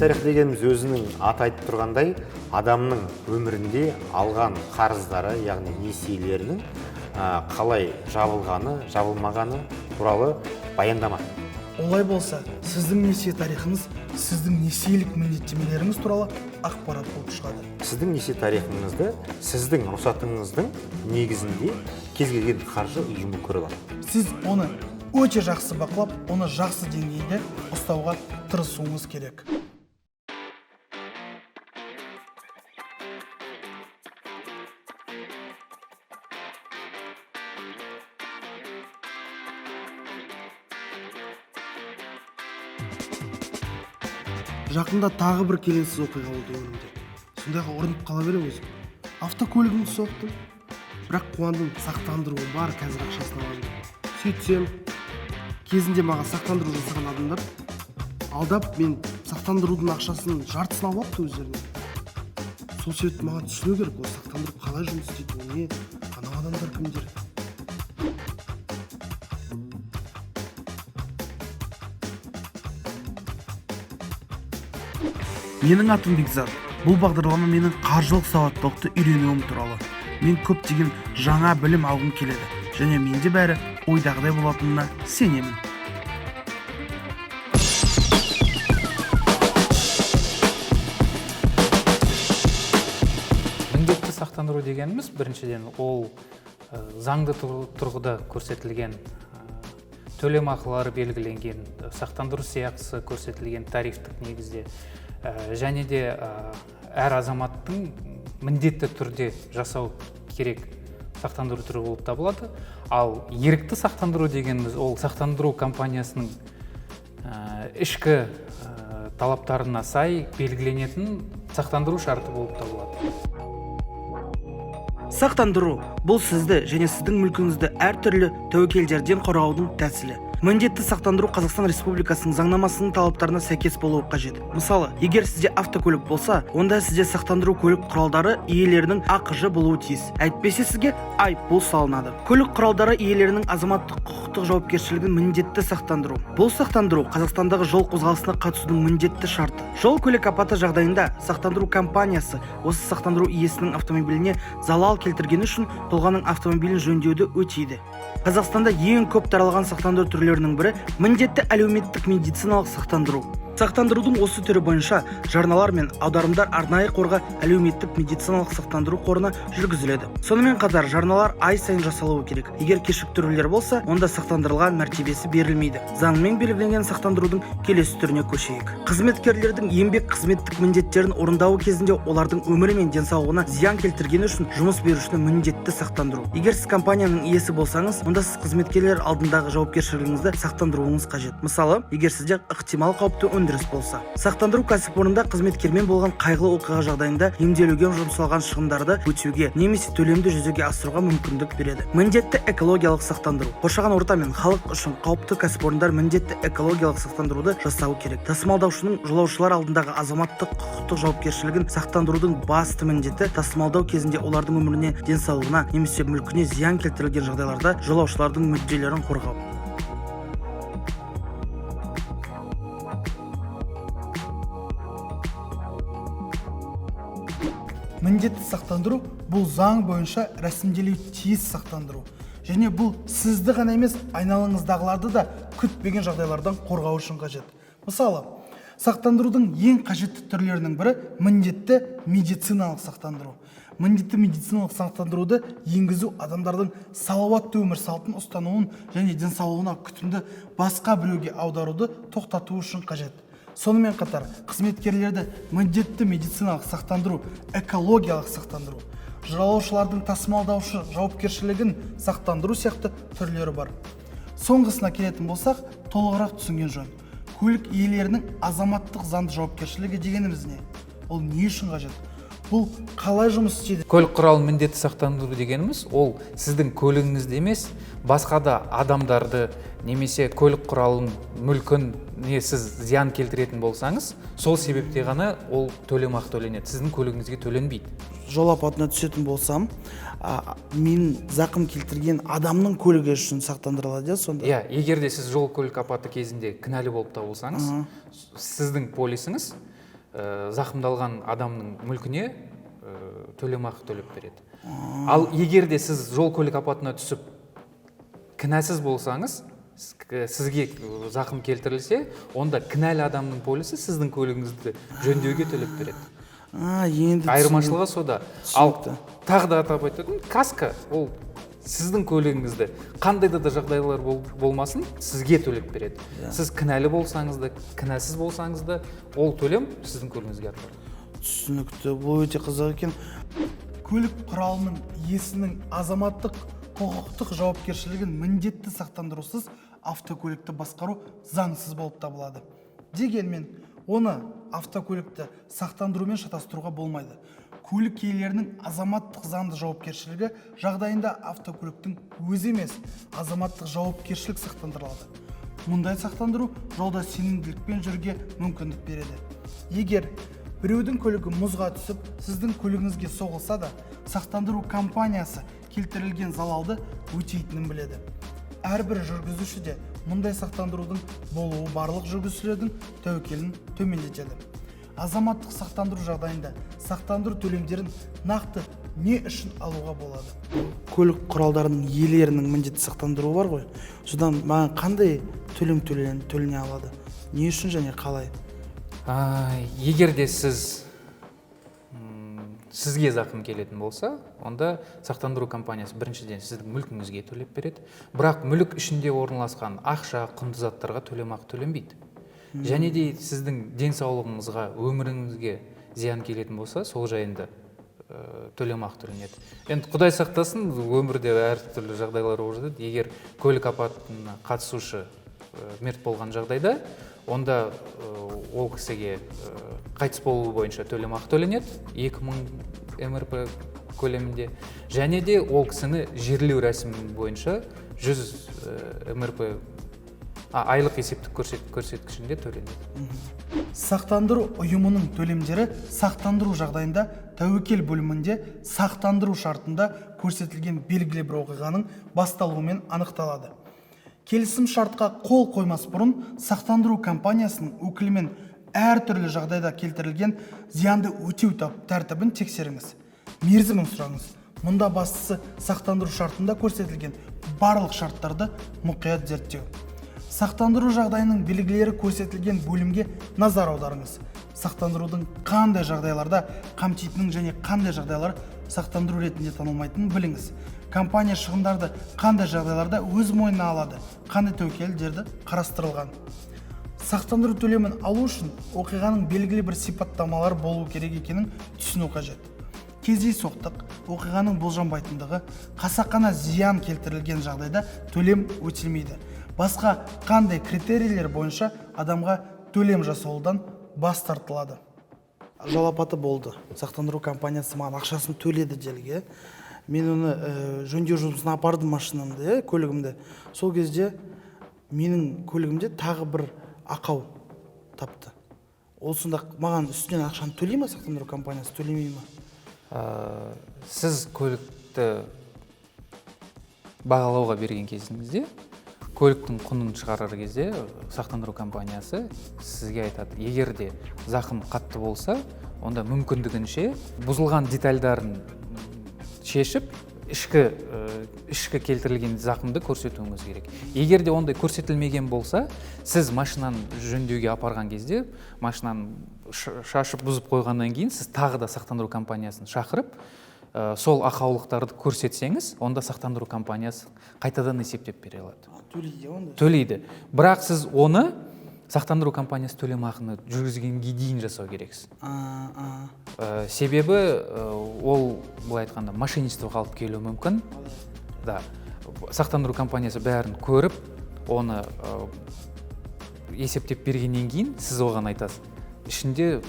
тарих дегеніміз өзінің аты айтып тұрғандай, адамның өмірінде алған қарыздары, яғни несиелерінің қалай жабылғаны, жабылмағаны туралы баяндама. Олай болса, сіздің несие тарихыңыз, сіздің несиелік міндеттемелеріңіз туралы ақпарат болып шығады. Сіздің несие тарихыңызды, сіздің рұқсатыңыздың негізінде кез келген қаржы ұйымы көре алады. Сіз оны өте жақсы бақылап, оны жақсы деңгейде ұстауға тырысуыңыз керек. Жақында тағы бір келеңсіз оқиға болды өмірімде. Сондайға ұрынып қала берем өзім. Автокөлігімді соқтым. Бірақ қуандым, сақтандыруым бар, қазір ақшасын аламын. Сөйтсем, кезінде маған сақтандыру жасаған адамдар алдап, мен сақтандырудың ақшасын жартысын алып алыпты өздеріне. Сол себепті маған түсіну керек, ол сақтандыру қалай жұмыс істейді, не, анау адамдар кімдер? Менің атым Бекзат. Бұл бағдарлама менің қаржылық сауаттылықты үйренуім туралы. Мен көптеген жаңа білім алғым келеді. Және менде бәрі ойдағыдай болатынына сенемін. Міндетті сақтандыру дегеніміз, біріншіден, ол заңды тұрғыда көрсетілген төлемақылары белгіленген, сақтандыру сыйақысы көрсетілген тарифтік негізде, және де әр азаматтың міндетті түрде жасау керек сақтандыру түрі болып табылады. Ал ерікті сақтандыру дегеніміз, ол сақтандыру компаниясының ішкі талаптарына сай белгіленетін сақтандыру шарты болып табылады. Сақтандыру – бұл сізді және сіздің мүлкіңізді әртүрлі тәуекелдерден қорғаудың тәсілі. Міндетті сақтандыру Қазақстан Республикасының заңнамасының талаптарына сәйкес болуы қажет. Мысалы, егер сізде автокөлік болса, онда сізде сақтандыру көлік құралдары иелерінің ақыжы болуы тиіс. Әйтпесе сізге айыппұл салынады. Көлік құралдары иелерінің азаматтық құқықтық жауапкершілігін міндетті сақтандыру. Бұл сақтандыру Қазақстандағы жол қозғалысына қатысудың міндетті шарты. Жол көлік апаты жағдайында сақтандыру компаниясы осы сақтандыру иесінің автомобиліне залал келтіргені үшін тұлғаның автомобилін жөндеуді өтейді. Қазақстанда ең көп таралған сақтандыру түрлерінің бірі міндетті әлеуметтік медициналық сақтандыру. Сақтандырудың осы түрі бойынша жарналар мен аударымдар арнайы қорға әлеуметтік медициналық сақтандыру қорына жүргізіледі. Сонымен қатар жарналар ай сайын жасалуы керек. Егер кешіктірулер болса, онда сақтандырылған мәртебесі берілмейді. Заңмен белгіленген сақтандырудың келесі түріне көшейік. Қызметкерлердің еңбек қызметтік міндеттерін орындауы кезінде олардың өмірі мен денсаулығына зиян келтіргені үшін жұмыс берушіні міндетті сақтандыру. Егер сіз компанияның иесі болсаңыз, онда сіз қызметкерлер алдындағы жауапкершілігіңізді сақтандыруыңыз қажет. Мысалы, егер сізде ықтимал қауіпті өндіріс болса. Сақтандыру кәсіпорнында қызметкермен болған қайғылы оқиға жағдайында емделуге жұмсалған шығындарды өтеуге немесе төлемді жүзеге асыруға мүмкіндік береді. Міндетті экологиялық сақтандыру. Қоршаған орта мен халық үшін қауіпті кәсіпорындар міндетті экологиялық сақтандыруды жасауы керек. Тасымалдаушының жолаушылар алдындағы азаматтық құқықтық жауапкершілігін сақтандырудың басты міндеті тасымалдау кезінде олардың өміріне, денсаулығына немесе мүлкіне зиян келтірілген жағдайларда жолаушылардың мүдделерін қорғау. Міндетті сақтандыру бұл заң бойынша рәсімделуі тиіс сақтандыру. Және бұл сізді ғана емес, айналаңыздағыларды да күтпеген жағдайлардан қорғау үшін қажет. Мысалы, сақтандырудың ең қажетті түрлерінің бірі міндетті медициналық сақтандыру. Міндетті медициналық сақтандыруды енгізу адамдардың салауатты өмір салтын ұстануын және денсаулығына күтімді басқа біреуге аударуды тоқтату үшін қажет. Сонымен қатар, қызметкерлерді міндетті медициналық сақтандыру, экологиялық сақтандыру, жолаушылардың тасымалдаушы жауапкершілігін сақтандыру сияқты түрлері бар. Соңғысына келетін болсақ, толығырақ түсінген жөн. Көлік иелерінің азаматтық заңды жауапкершілігі дегеніміз не? Ол не үшін қажет? Бұл қалай жұмыс істейді? Көлік құралын міндетті сақтандыру дегеніміз, ол сіздің көлігіңізді емес, басқа да адамдарды немесе көлік құралын мүлкін сіз зиян келтіретін болсаңыз, сол себепте ғана ол төлемақы төленеді. Сіздің көлігіңізге төленбейді. Жол апатына түсетін болсам, мен зақым келтірген адамның көлігі үшін сақтандырылады, сонда? Иә, егер де сіз жол көлік апаты кезінде кінәлі болып табылсаңыз, сіздің полисіңіз зақымдалған адамның мүлкіне төлемақы төлеп береді. Ал егер де сіз жол көлік апатына түсіп кінәсіз болсаңыз, сізге зақым келтірілсе, онда кінәлі адамның полисі сіздің көлігіңізді жөндеуге төлеп береді. Енді Айырмашылығы сода. Ал тағы да атап айтатын, каска ол сіздің көлігіңізді қандай да жағдайлар болмасын, сізге төлеп береді. Сіз кінәлі болсаңыз да, кінәсіз болсаңыз да, ол төлем сіздің көлігіңізге атқарылады. Түсінікті. Бұл өте қызық екен. Көлік құралының иесінің азаматтық құқықтық жауапкершілігін міндетті сақтандырусыз автокөлікті басқару заңсыз болып табылады. Дегенмен, оны автокөлікті сақтандырумен шатастыруға болмайды. Көлік иелерінің азаматтық заңды жауапкершілігі жағдайында автокөліктің өзі емес, азаматтық жауапкершілік сақтандырылады. Мұндай сақтандыру жолда сенімділікпен жүруге мүмкіндік береді. Егер біреудің көлігі мұзға түсіп, сіздің көлігіңізге соғылса да, сақтандыру компаниясы келтірілген залалды өтейтінін біледі. Әрбір жүргізуші де мұндай сақтандырудың болуы барлық жүргізушілердің тәуекелін төмендетеді. Азаматтық сақтандыру жағдайында сақтандыру төлемдерін нақты не үшін алуға болады? Көлік құралдарының иелерінің міндетті сақтандыруы бар ғой. Содан маған қандай төлем төлене алады? Не үшін және қалай? Егер де сізге зақым келетін болса, онда сақтандыру компаниясы біріншіден сіздің мүлкіңізге төлеп береді. Бірақ мүлік ішінде орналасқан ақша, құнды заттарға төлемақы төленбейді. Және де сіздің денсаулығыңызға, өміріңізге зиян келетін болса, сол жайында төлемақы төленеді. Енді Құдай сақтасын, өмірде әртүрлі жағдайлар болып жатады. Егер көлік апатына қатысушы мерт болған жағдайда, онда ол кісіге қайтыс болуы бойынша төлемақы төленеді 2000 МРП көлемінде, және де ол кісіні жерлеу рәсімі бойынша 100 МРП айлық есептік көрсеткішінде төленеді. Сақтандыру ұйымының төлемдері сақтандыру жағдайында тәуекел бөлімінде сақтандыру шартында көрсетілген белгілі бір оқиғаның басталуымен анықталады. Келісім шартқа қол қоймас бұрын сақтандыру компаниясының өкілімен әртүрлі жағдайда келтірілген зиянды өтеу тәртібін тексеріңіз. Мерзімін сұраңыз. Мұнда бастысы сақтандыру шартында көрсетілген барлық шарттарды мұқият зерттеу. Сақтандыру жағдайының белгілері көрсетілген бөлімге назар аударыңыз. Сақтандырудың қандай жағдайларда қамтитынын және қандай жағдайлар сақтандыру ретінде танылмайтынын біліңіз. Компания шығындарды қандай жағдайларда өз мойнына алады, қандай тәуекелдерді қарастырылған. Сақтандыру төлемін алу үшін оқиғаның белгілі бір сипаттамалар болу керек екенін түсіну қажет. Кездейсоқтық, оқиғаның болжанбайтындығы, қасақана зиян келтірілген жағдайда төлем өтелмейді. Басқа қандай критерийлер бойынша адамға төлем жасаудан бас тартылады. Жол апаты болды. Сақтандыру компаниясы маған ақшасын төледі делге. Мен оны жөндеу жұмысына апардым машинамды, көлігімді. Сол кезде менің көлігімде тағы бір ақау тапты. Ол сонда маған үстінен ақшаны төлей ме сақтандыру компаниясы, төлемей ме? Сіз көлікті бағалауға берген кезіңізде, көліктің құнын шығарар кезде сақтандыру компаниясы сізге айтады, егер де зақым қатты болса, онда мүмкіндігінше бұзылған детальдарын шешіп, ішкі келтірілген зақымды көрсетуіңіз керек. Егер де ондай көрсетілмеген болса, сіз машинаны жөндеуге апарған кезде, машинаны шашып бұзып қойғаннан кейін, сіз тағы да сақтандыру компаниясын шақырып, сол ақаулықтарды көрсетсеңіз, онда сақтандыру компаниясы қайтадан есептеп бере алады. Төлейді. Бірақ сіз оны сақтандыру компаниясы төлемақыны жүргізгенге дейін жасау керексіз. Себебі ол, былай айтқанда, мошенничествоға алып келуі мүмкін. Да. Сақтандыру компаниясы бәрін көріп, оны есептеп бергеннен кейін сіз оған айтасыз. Ішінде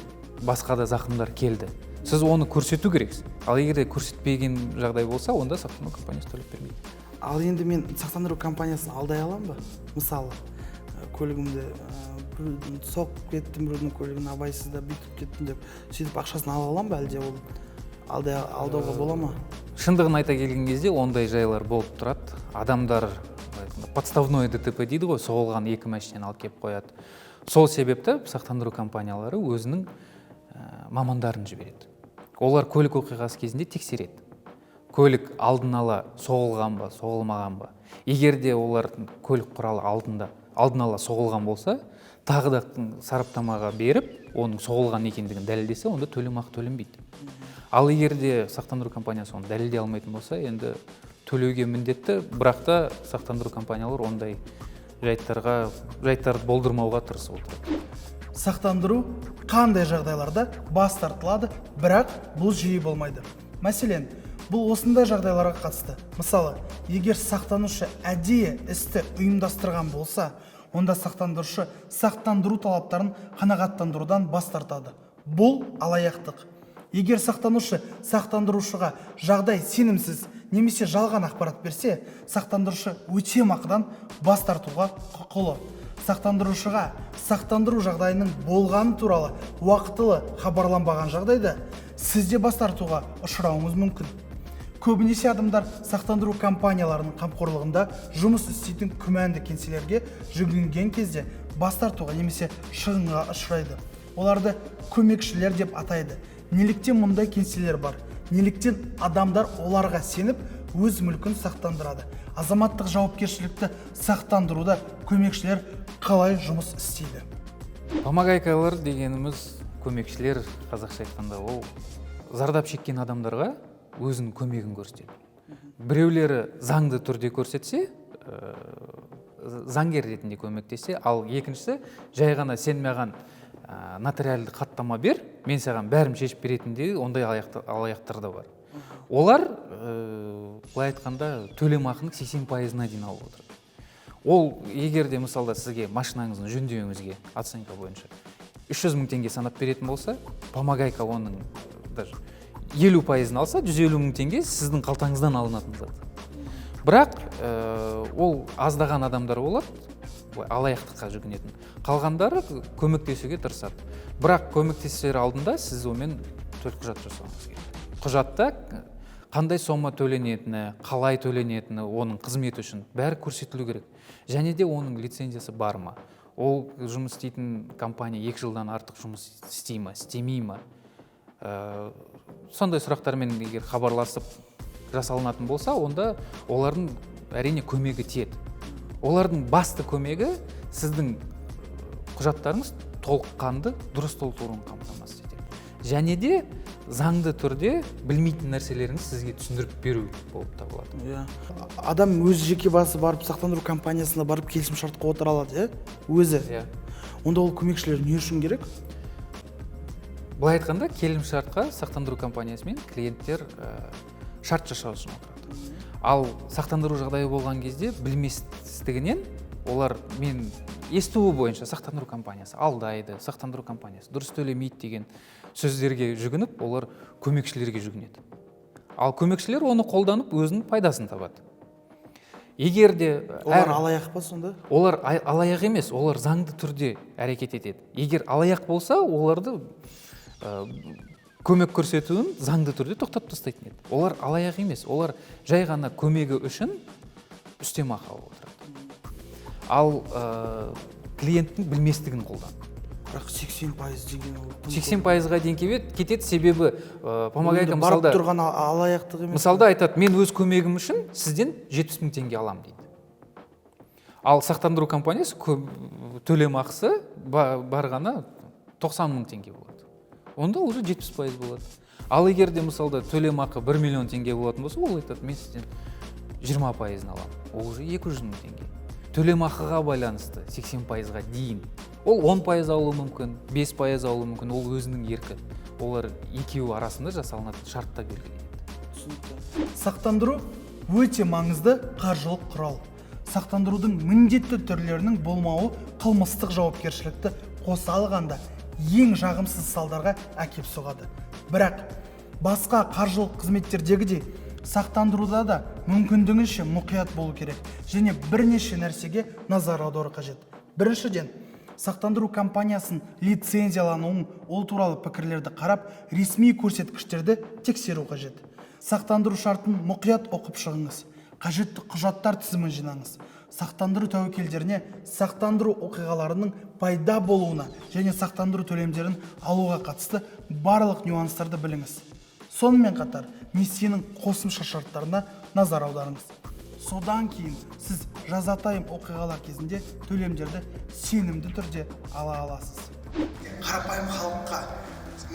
басқа да зақымдар келді. Сіз оны көрсету керексіз. Ал егер де көрсетпеген жағдай болса, онда сақтандыру компаниясы төлеп бермейді. Ал енді мен сақтандыру компаниясын алдай алам ба? Мысалы, көлігімді соқып кеттім, біреудің көлігін абайсызда бүйтіп кеттім деп, сөйтіп ақшасын ала алам ба, әлде ол алдауға бола ма? Шындығын айта келген кезде ондай жайлар болып тұрады. Адамдар подставной ДТП дейді ғой, соғылған екі машинаны алып келіп қояды. Сол себепті сақтандыру компаниялары өзінің мамандарын жібереді. Олар көлік оқиғасы кезінде тексереді. Көлік алдын ала соғылған ба, соғылмаған ба. Егер де олар көлік құралы алдын ала соғылған болса, тағы да сараптамаға беріп, оның соғылған екендігін дәлелдесе, онда төлемақы төленбейді. Ал егер де сақтандыру компаниясы оны дәлелдей алмайтын болса, енді төлеуге міндетті, бірақ та сақтандыру компаниялар ондай жайттарды болдырмауға тырысып отыр. Сақтандыру қандай жағдайларда бас тартылады, бірақ бұл жиі болмайды. Мәселен, бұл осындай жағдайларға қатысты. Мысалы, егер сақтанушы әдейі істі ұйымдастырған болса, онда сақтандырушы сақтандыру талаптарын қанағаттандырудан бас тартады. Бұл алаяқтық. Егер сақтанушы сақтандырушыға жағдай сенімсіз немесе жалған ақпарат берсе, сақтандырушы өтемақыдан бас тартуға құқылы. Сақтандырушыға сақтандыру жағдайының болғаны туралы уақытылы хабарланбаған жағдайда сізде бас тартуға ұшырауыңыз мүмкін. Көбінесе адамдар сақтандыру компанияларының қамқорлығында жұмыс істейтін күмәнді кеңселерге жүгінген кезде бас тартуға немесе шығынға ұшырайды. Оларды көмекшілер деп атайды. Неліктен мұндай кеңселер бар? Неліктен адамдар оларға сеніп өз мүлкін сақтандырады? Азаматтық жауапкершілікті сақтандыруда көмекшілер қалай жұмыс істейді? Помогайкалар дегеніміз көмекшілер, қазақша айтқанда, ол зардап шеккен адамдарға өзінің көмегін көрсетеді. Біреулері заңды түрде көрсетсе, заңгер ретінде көмектесе, ал екіншісі жай ғана сен маған нотариалды хаттама бер, мен саған бәрін шешіп беретіндегі ондай алаяқтар да бар. Олар, былай айтқанда, төлемақының 80%-на дейін алып отыр. Ол егер де мысалда сізге машинаңыздың жөндеуіңізге оценка бойынша 300 мың теңге санап беретін болса, помогайка оның даже 50%-ын алса, 150 мың теңге сіздің қалтаңыздан алынатын зат. Бірақ ол аздаған адамдар болады, алаяқтыққа жүгінетін. Қалғандары көмектесуге тырысады. Бірақ көмектесер алдында сіз онымен төлқұжат жасауыңыз керек. Құжатта қандай сома төленетіні, қалай төленетіні, оның қызметі үшін бәрі көрсетілу керек. Және де оның лицензиясы бар ма? Ол жұмыс істейтін компания 2 жылдан артық жұмыс істей ма, істемей ма? Сондай сұрақтармен егер хабарласып жасалынатын болса, онда олардың әрине көмегі тиеді. Олардың басты көмегі сіздің құжаттарыңыз толыққанды дұрыс толтыруын қамтамасыз етеді. Және де заңды түрде білмейтін нәрселеріңіз сізге түсіндіріп беру болып табылады. Адам өзі жеке басы барып сақтандыру компаниясына барып келісімшартқа отыра алады, өзі. Онда ол көмекшілер не үшін керек? Былай айтқанда, келісімшартқа сақтандыру компаниясымен клиенттер шарт жасау үшін отырады. Ал сақтандыру жағдайы болған кезде білместігінен олар мен естуі бойынша сақтандыру компаниясы алдайды, сақтандыру компаниясы дұрыс төлемейді деген сөздерге жүгініп, олар көмекшілерге жүгінеді. Ал көмекшілер оны қолданып өзінің пайдасын табады. Егер де олар алаяқ па сонда? Олар алаяқ емес, олар заңды түрде әрекет етеді. Егер алаяқ болса, оларды көмек көрсетуін заңды түрде тоқтап тастайтын еді. Олар алаяқ емес, олар жай ғана көмегі үшін үстемақы алып отырады. Ал клиенттің білместігін қолданады. Бірақ 80% деген ол 80%-ға дейін кетеді, себебі помогайка барып тұрған алаяқтық емес. Мысалда айтады, мен өз көмегім үшін сізден 70 мың теңге алам дейді. Ал сақтандыру компаниясы төлемақысы барғана 90 мың теңге болады. Онда уже 70% болады. Ал егер де мысалда төлемақы 1 миллион теңге болатын болса, ол айтады, мен сізден 20%-ын алам. Ол уже 200 мың теңге. Төлемақыға байланысты 80%-ға дейін. Ол 10% алуы мүмкін, 5% алуы мүмкін, ол өзінің еркі. Олар екеуі арасында жасалынатын шартта белгіленеді. Сақтандыру өте маңызды қаржылық құрал. Сақтандырудың міндетті түрлерінің болмауы қылмыстық жауапкершілікті қоса алғанда ең жағымсыз салдарға әкеп соғады. Бірақ басқа қаржылық қызметтердегідей сақтандыруда да мүмкіндігінше мұқият болу керек және бірнеше нәрсеге назар аудару қажет. Біріншіден, сақтандыру компаниясын лицензиялануын, ол туралы пікірлерді қарап, ресми көрсеткіштерді тексеру қажет. Сақтандыру шартын мұқият оқып шығыңыз. қажетті құжаттар тізімін жинаңыз. Сақтандыру тәуекелдеріне сақтандыру оқиғаларының пайда болуына және сақтандыру төлемдерін алуға қатысты барлық нюанстарды біліңіз. Сонымен қатар несиенің қосымша шарттарына назар аударыңыз. Содан кейін сіз жазатайым оқиғалар кезінде төлемдерді сенімді түрде ала аласыз. Қарапайым халыққа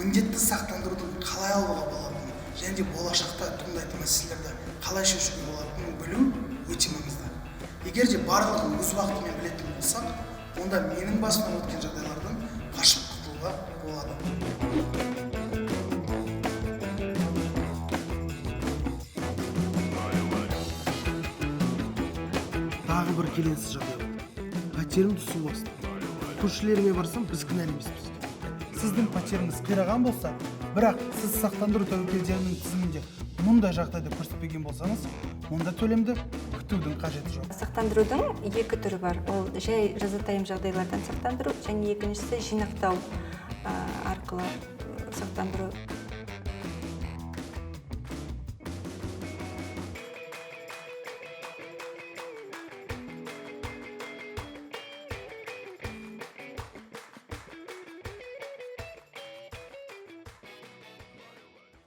міндетті сақтандырудың қалай алуға болатынын және болашақта туындайтын мәселелерді қалай шешуге болатынын білу өте маңызды. Егер де барлығын өз уақытымен білетін болсақ, онда менің басымнан өткен жағдайлардан қашып құтылуға болады. Тағы бір келеңсіз жағдай бар. Пәтерімді су басты. Көршілеріме барсам, біз кінәлі емеспіз. Сіздің пәтеріңіз қираған болса, бірақ сіз сақтандыру тәуекелдерінің тізімінде мұндай жағдайды көрсетпеген болсаңыз, онда төлемді күтудің қажеті жоқ. Сақтандырудың екі түрі бар. Ол жай жазатайым жағдайлардан сақтандыру және екіншісі жинақтау арқылы сақтандыру